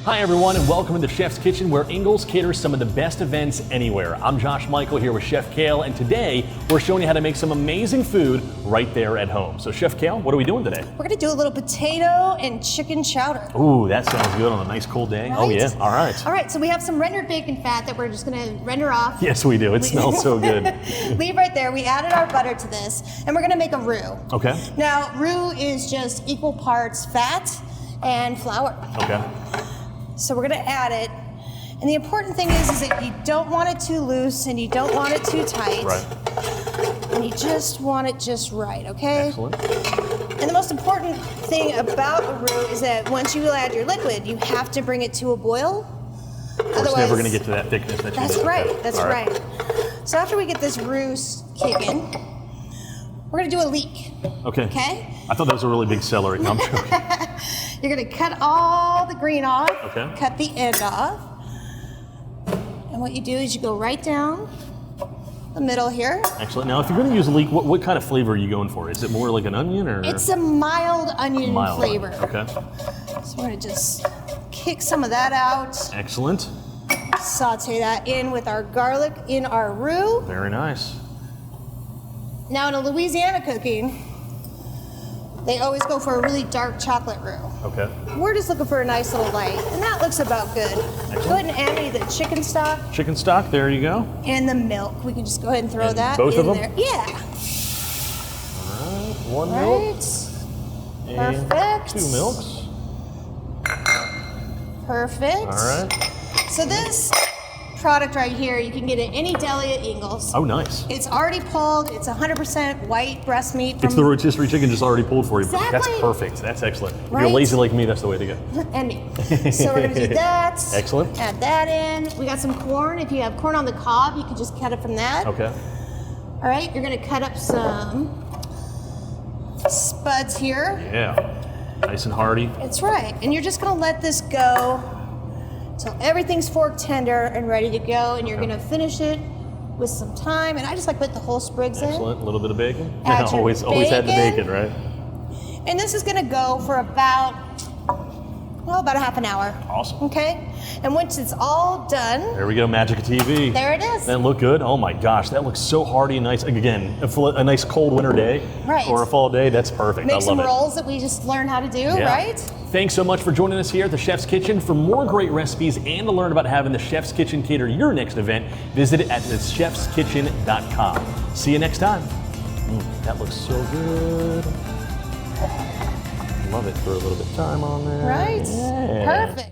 Hi everyone and welcome to the Chef's Kitchen, where Ingles caters some of the best events anywhere. I'm Josh Michael here with Chef Kale, and today we're showing you how to make some amazing food right there at home. So Chef Kale, what are we doing today? We're gonna do a little potato and chicken chowder. Ooh, that sounds good on a nice cold day. Right? Oh yeah, all right. All right, so we have some rendered bacon fat that we're just gonna render off. Yes we do, it smells so good. Leave right there. We added our butter to this, and we're gonna make a roux. Okay. Now, roux is just equal parts fat and flour. Okay. So we're gonna add it. And the important thing is that you don't want it too loose and you don't want it too tight. Right. And you just want it just right, okay? Excellent. And the most important thing about a roux is that once you add your liquid, you have to bring it to a boil. It's never gonna get to that thickness that you That's need. right, Okay. that's All right. So after we get this roux kicking, we're gonna do a leek. Okay. Okay? I thought that was a really big celery. No, I'm joking. You're gonna cut all the green off, Okay. cut the end off. And what you do is you go right down the middle here. Excellent. Now, if you're going to use a leek, what kind of flavor are you going for? Is it more like an onion or? It's a mild onion flavor. Okay. So we're gonna just kick some of that out, Excellent. saute that in with our garlic in our roux. Very nice. Now in a Louisiana cooking, they always go for a really dark chocolate roux. Okay. We're just looking for a nice little light, and that looks about good. Go ahead and add me the chicken stock Chicken stock, there you go. and the milk. We can just go ahead and throw And that both in of them? there. Yeah. All right, one milk Right. and Perfect. 2 milks. Perfect. All right. So this product right here, you can get at any deli at Ingles. Oh, nice. It's already pulled. It's 100% white breast meat. It's the rotisserie chicken just already pulled for you. That's Exactly. perfect. That's excellent. If Right? you're lazy like me, that's the way to go. And me. So we're gonna do that. Excellent. Add that in. We got some corn. If you have corn on the cob, you can just cut it from that. Okay. All right, you're gonna cut up some spuds here. Yeah. Nice and hearty. That's right. And you're just gonna let this go till everything's fork tender and ready to go. And you're Okay. gonna finish it with some thyme. And I just like put the whole sprigs in. Excellent. A little bit of bacon. Add your always add the bacon, right? And this is gonna go for about a half an hour. Awesome. Okay? And once it's all done, There we go, magic of TV. there it is. That look good? Oh my gosh, that looks so hearty and nice. Again, a nice cold winter day Right. or a fall day, that's perfect. I Make love some it. rolls that we just learned how to do, Yeah. right? Thanks so much for joining us here at the Chef's Kitchen. For more great recipes and to learn about having the Chef's Kitchen cater your next event, visit it at thechefskitchen.com. See you next time. That looks so good. Love it for a little bit of thyme on there. Right? Yeah. Perfect.